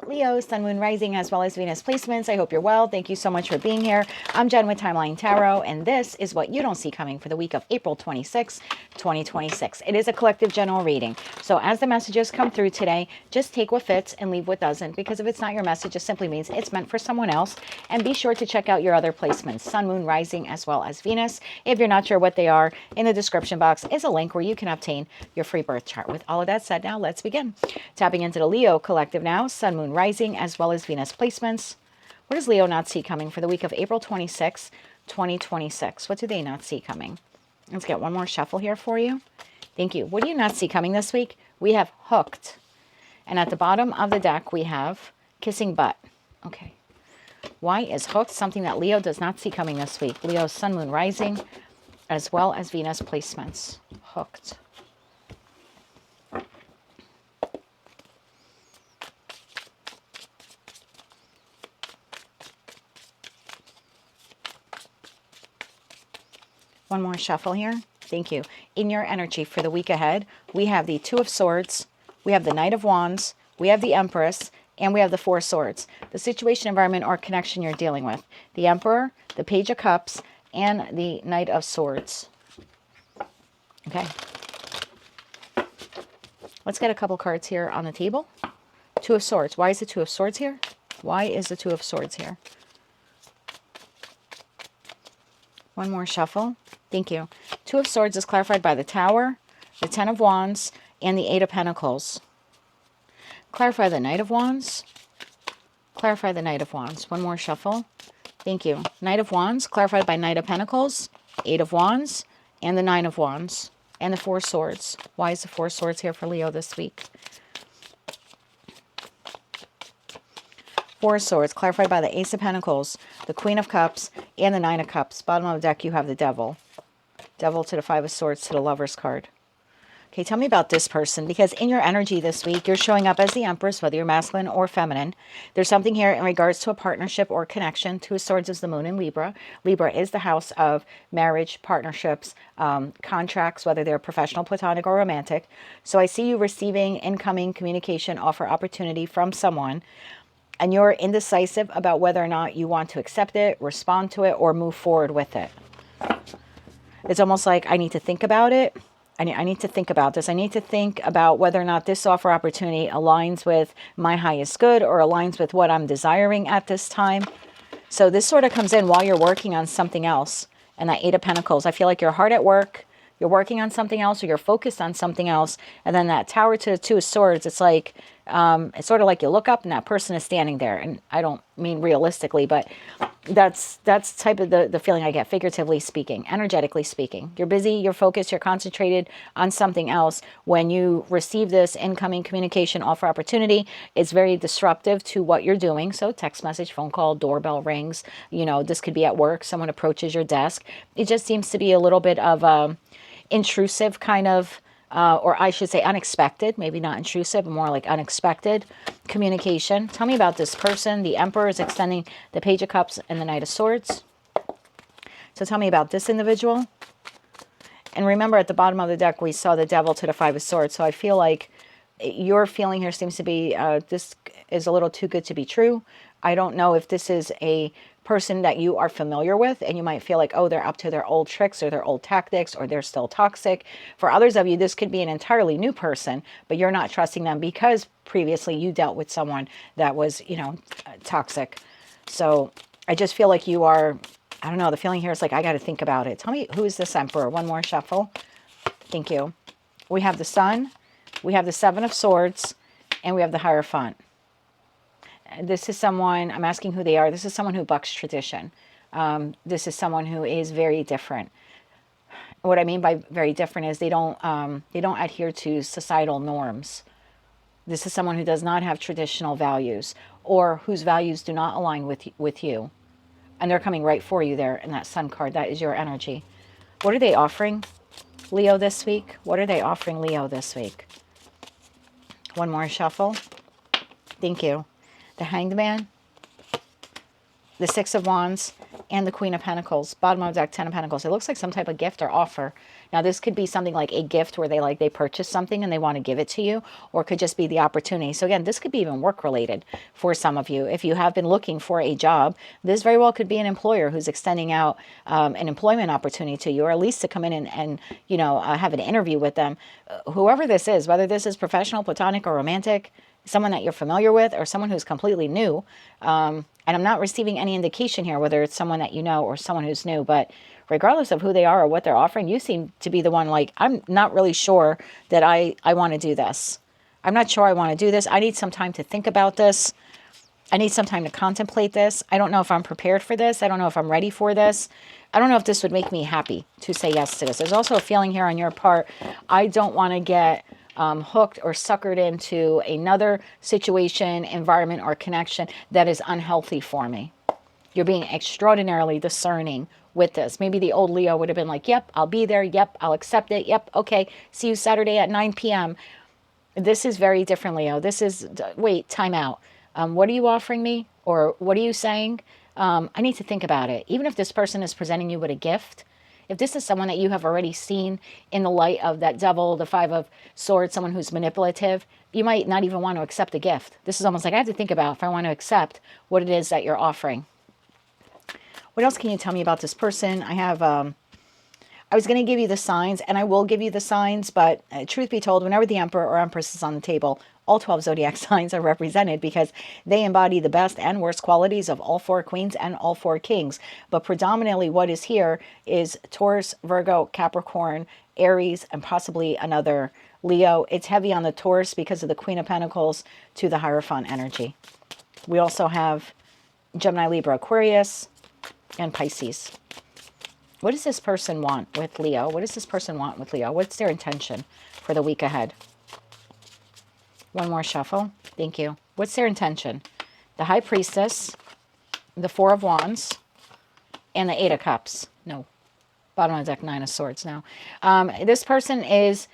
Leo, Sun, Moon, Rising, as well as Venus placements. I hope you're well. Thank you so much for being here. I'm Jen with Timeline Tarot, and this is what you don't see coming for the week of April 26, 2026. It is a collective general reading. So as the messages come through today, just take what fits and leave what doesn't, because if it's not your message, it simply means it's meant for someone else. And be sure to check out your other placements, Sun, Moon, Rising, as well as Venus. If you're not sure what they are, in the description box is a link where you can obtain your free birth chart. With all of that said, now let's begin. Tapping into the Leo collective now, Sun, Moon, Rising, as well as Venus placements. What does Leo not see coming for the week of April 26, 2026? What do they not see coming? Let's get one more shuffle here for you. Thank you. What do you not see coming this week? We have hooked. And at the bottom of the deck, we have kissing butt. Okay. Why is hooked something that Leo does not see coming this week? Leo, Sun, Moon, Rising, as well as Venus placements. Hooked. One more shuffle here. Thank you. In your energy for the week ahead, we have the Two of Swords, we have the Knight of Wands, we have the Empress, and we have the Four Swords. The situation, environment, or connection you're dealing with. The Emperor, the Page of Cups, and the Knight of Swords. Okay. Let's get a couple cards here on the table. Two of Swords. Why is the Two of Swords here? Why is the Two of Swords here? One more shuffle. Thank you. Two of Swords is clarified by the Tower, the Ten of Wands, and the Eight of Pentacles. Clarify the Knight of Wands. Clarify the Knight of Wands. One more shuffle. Thank you. Knight of Wands, clarified by Knight of Pentacles, Eight of Wands, and the Nine of Wands, and the Four Swords. Why is the Four Swords here for Leo this week? Four Swords, clarified by the Ace of Pentacles, the Queen of Cups, and the Nine of Cups. Bottom of the deck, you have the Devil. Devil to the Five of Swords to the Lover's card. Okay, tell me about this person, because in your energy this week, you're showing up as the Empress, whether you're masculine or feminine. There's something here in regards to a partnership or connection. Two of Swords is the Moon in Libra. Libra is the house of marriage, partnerships, contracts, whether they're professional, platonic, or romantic. So I see you receiving incoming communication, offer, opportunity from someone, and you're indecisive about whether or not you want to accept it, respond to it, or move forward with it. It's almost like I need to think about it. I need to think about this. I need to think about whether or not this offer opportunity aligns with my highest good or aligns with what I'm desiring at this time. So this sort of comes in while you're working on something else. And that Eight of Pentacles, I feel like you're hard at work, you're working on something else, or you're focused on something else. And then that Tower to the Two of Swords, it's like, it's sort of like you look up and that person is standing there. And I don't mean realistically, but that's type of the feeling I get, figuratively speaking, energetically speaking. You're busy, you're focused, you're concentrated on something else. When you receive this incoming communication, offer, opportunity, it's very disruptive to what you're doing. So text message, phone call, doorbell rings, you know, this could be at work, someone approaches your desk. It just seems to be a little bit of intrusive kind of, or I should say unexpected, maybe not intrusive, but more like unexpected communication. Tell me about this person. The Emperor is extending the Page of Cups and the Knight of Swords. So tell me about this individual. And remember, at the bottom of the deck, we saw the Devil to the Five of Swords. So I feel like your feeling here seems to be, this is a little too good to be true. I don't know if this is a person that you are familiar with, and you might feel like, oh, they're up to their old tricks or their old tactics, or they're still toxic. For others of you, this could be an entirely new person, but you're not trusting them because previously you dealt with someone that was, you know, toxic. So I just feel like you are, I don't know, the feeling here is like, I got to think about it. Tell me, who is this Emperor? One more shuffle. Thank you. We have the Sun, we have the Seven of Swords, and we have the Hierophant. This is someone, I'm asking who they are. This is someone who bucks tradition. This is someone who is very different. What I mean by very different is they don't adhere to societal norms. This is someone who does not have traditional values, or whose values do not align with you. And they're coming right for you there in that Sun card. That is your energy. What are they offering Leo this week? What are they offering Leo this week? One more shuffle. Thank you. The Hanged Man, the Six of Wands, and the Queen of Pentacles. Bottom of the deck, Ten of Pentacles. It looks like some type of gift or offer. Now, this could be something like a gift where they purchase something and they want to give it to you, or it could just be the opportunity. So again, this could be even work related for some of you. If you have been looking for a job, this very well could be an employer who's extending out an employment opportunity to you, or at least to come in and have an interview with them. Whoever this is, whether this is professional, platonic, or romantic, someone that you're familiar with, or someone who's completely new. And I'm not receiving any indication here whether it's someone that you know or someone who's new, but regardless of who they are or what they're offering, you seem to be the one like, I'm not really sure that I want to do this. I'm not sure I want to do this. I need some time to think about this. I need some time to contemplate this. I don't know if I'm prepared for this. I don't know if I'm ready for this. I don't know if this would make me happy to say yes to this. There's also a feeling here on your part, I don't want to get hooked or suckered into another situation, environment, or connection that is unhealthy for me. You're being extraordinarily discerning with this. Maybe the old Leo would have been like, yep, I'll be there. Yep, I'll accept it. Yep, okay, see you Saturday at 9 p.m. This is very different, Leo. This is, wait, time out. What are you offering me? Or what are you saying? I need to think about it. Even if this person is presenting you with a gift, if this is someone that you have already seen in the light of that devil, the Five of Swords, someone who's manipulative, you might not even want to accept a gift. This is almost like I have to think about if I want to accept what it is that you're offering. What else can you tell me about this person? I was going to give you the signs, and I will give you the signs, but truth be told, whenever the Emperor or Empress is on the table, all 12 zodiac signs are represented because they embody the best and worst qualities of all four queens and all four kings. But predominantly what is here is Taurus, Virgo, Capricorn, Aries, and possibly another Leo. It's heavy on the Taurus because of the Queen of Pentacles to the Hierophant energy. We also have Gemini, Libra, Aquarius, and Pisces. What does this person want with Leo? What does this person want with Leo? What's their intention for the week ahead? One more shuffle. Thank you. What's their intention? The High Priestess, the Four of Wands, and the Eight of Cups. No. Bottom of the deck, Nine of Swords now. This person is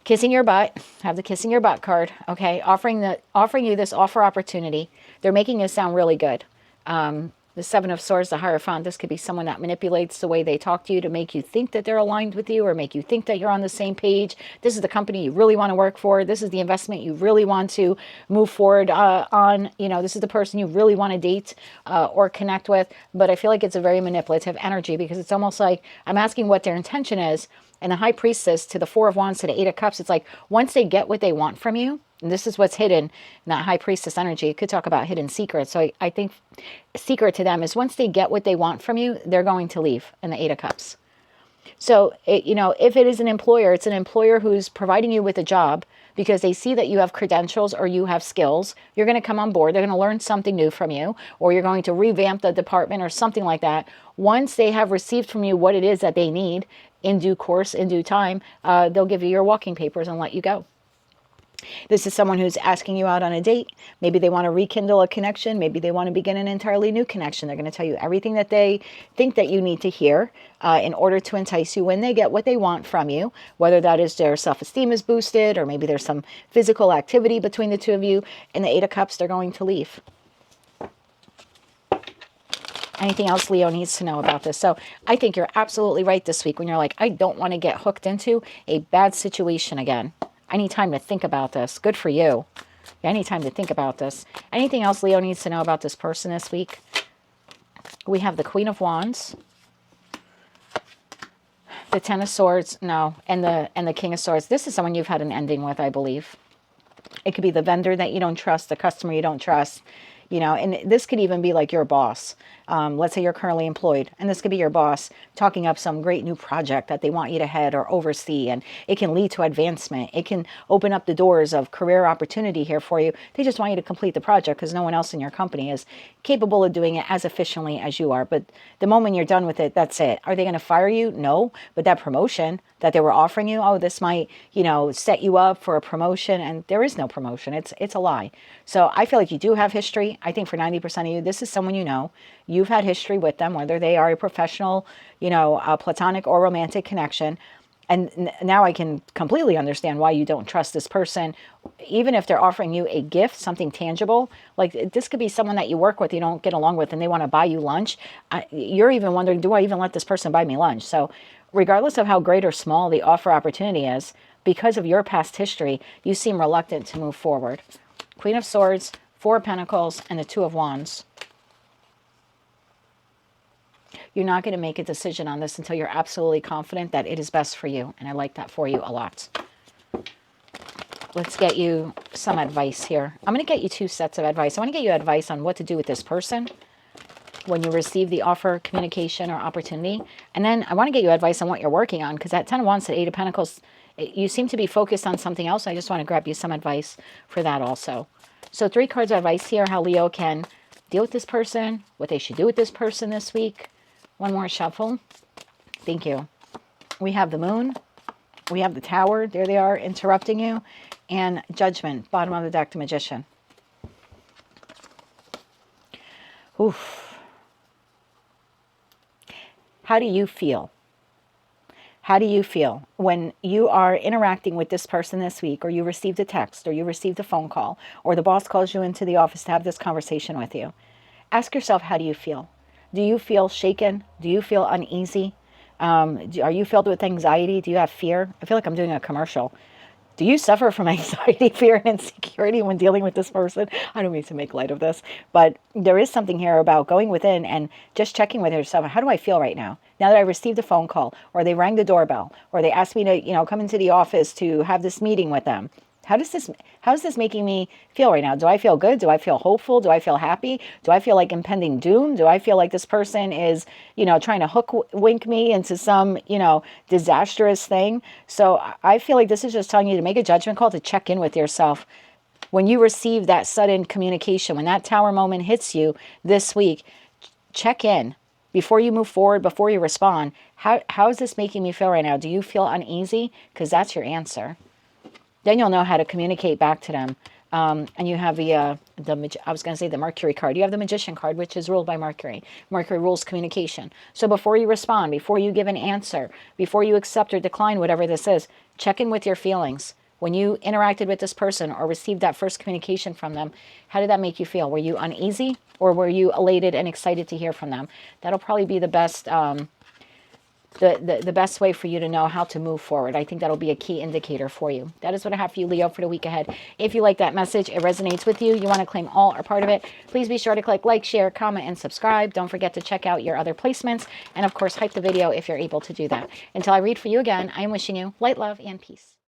kissing your butt. Have the kissing your butt card. Okay. Offering you this offer opportunity. They're making it sound really good. The Seven of Swords, the Hierophant, this could be someone that manipulates the way they talk to you to make you think that they're aligned with you or make you think that you're on the same page. This is the company you really want to work for. This is the investment you really want to move forward on. This is the person you really want to date or connect with. But I feel like it's a very manipulative energy because it's almost like I'm asking what their intention is. And the High Priestess to the Four of Wands to the Eight of Cups, it's like once they get what they want from you, and this is what's hidden in that High Priestess energy. You could talk about hidden secrets. So I think a secret to them is once they get what they want from you, they're going to leave in the Eight of Cups. So, if it is an employer, it's an employer who's providing you with a job because they see that you have credentials or you have skills. You're going to come on board. They're going to learn something new from you, or you're going to revamp the department or something like that. Once they have received from you what it is that they need in due course, in due time, they'll give you your walking papers and let you go. This is someone who's asking you out on a date. Maybe they want to rekindle a connection. Maybe they want to begin an entirely new connection. They're going to tell you everything that they think that you need to hear in order to entice you when they get what they want from you, whether that is their self-esteem is boosted or maybe there's some physical activity between the two of you. In the Eight of Cups, they're going to leave. Anything else Leo needs to know about this? So I think you're absolutely right this week when you're like, I don't want to get hooked into a bad situation again. I need time to think about this. Good for you. I need time to think about this. Anything else Leo needs to know about this person this week? We have the Queen of Wands, the Ten of Swords, no, and the King of Swords. This is someone you've had an ending with, I believe. It could be the vendor that you don't trust, the customer you don't trust, and this could even be like your boss. Let's say you're currently employed, and this could be your boss talking up some great new project that they want you to head or oversee, and it can lead to advancement. It can open up the doors of career opportunity here for you. They just want you to complete the project because no one else in your company is capable of doing it as efficiently as you are. But the moment you're done with it, that's it. Are they going to fire you? No. But that promotion that they were offering you, oh, this might, set you up for a promotion, and there is no promotion. It's a lie. So I feel like you do have history. I think for 90% of you, this is someone you know. You've had history with them, whether they are a professional, a platonic or romantic connection. And now I can completely understand why you don't trust this person, even if they're offering you a gift, something tangible. Like this could be someone that you work with, you don't get along with, and they want to buy you lunch. You're even wondering, do I even let this person buy me lunch? So regardless of how great or small the offer opportunity is, because of your past history, you seem reluctant to move forward. Queen of Swords, Four of Pentacles, and the Two of Wands. You're not going to make a decision on this until you're absolutely confident that it is best for you. And I like that for you a lot. Let's get you some advice here. I'm going to get you two sets of advice. I want to get you advice on what to do with this person when you receive the offer, communication, or opportunity. And then I want to get you advice on what you're working on, because that 10 of Wands to 8 of Pentacles, you seem to be focused on something else. I just want to grab you some advice for that also. So 3 cards of advice here, how Leo can deal with this person, what they should do with this person this week. One more shuffle. Thank you. We have the Moon. We have the Tower. There they are, interrupting you. And Judgment, bottom of the deck, the Magician. Oof. How do you feel? How do you feel when you are interacting with this person this week, or you received a text, or you received a phone call, or the boss calls you into the office to have this conversation with you? Ask yourself, how do you feel? Do you feel shaken? Do you feel uneasy? Are you filled with anxiety? Do you have fear? I feel like I'm doing a commercial. Do you suffer from anxiety, fear, and insecurity when dealing with this person? I don't mean to make light of this, but there is something here about going within and just checking with yourself. How do I feel right now? Now that I received a phone call, or they rang the doorbell, or they asked me to, come into the office to have this meeting with them. How is this making me feel right now? Do I feel good? Do I feel hopeful? Do I feel happy? Do I feel like impending doom? Do I feel like this person is, trying to wink me into some, disastrous thing? So I feel like this is just telling you to make a judgment call, to check in with yourself. When you receive that sudden communication, when that Tower moment hits you this week, check in before you move forward, before you respond. How is this making me feel right now? Do you feel uneasy? Because that's your answer. Then you'll know how to communicate back to them. And you have I was going to say the Mercury card. You have the Magician card, which is ruled by Mercury. Mercury rules communication. So before you respond, before you give an answer, before you accept or decline whatever this is, check in with your feelings. When you interacted with this person or received that first communication from them, how did that make you feel? Were you uneasy, or were you elated and excited to hear from them? That'll probably be the best the best way for you to know how to move forward. I think that'll be a key indicator for you. That is what I have for you, Leo, for the week ahead. If you like that message, it resonates with you, you want to claim all or part of it, please be sure to click like, share, comment, and subscribe. Don't forget to check out your other placements. And of course, hype the video if you're able to do that. Until I read for you again, I am wishing you light, love, and peace.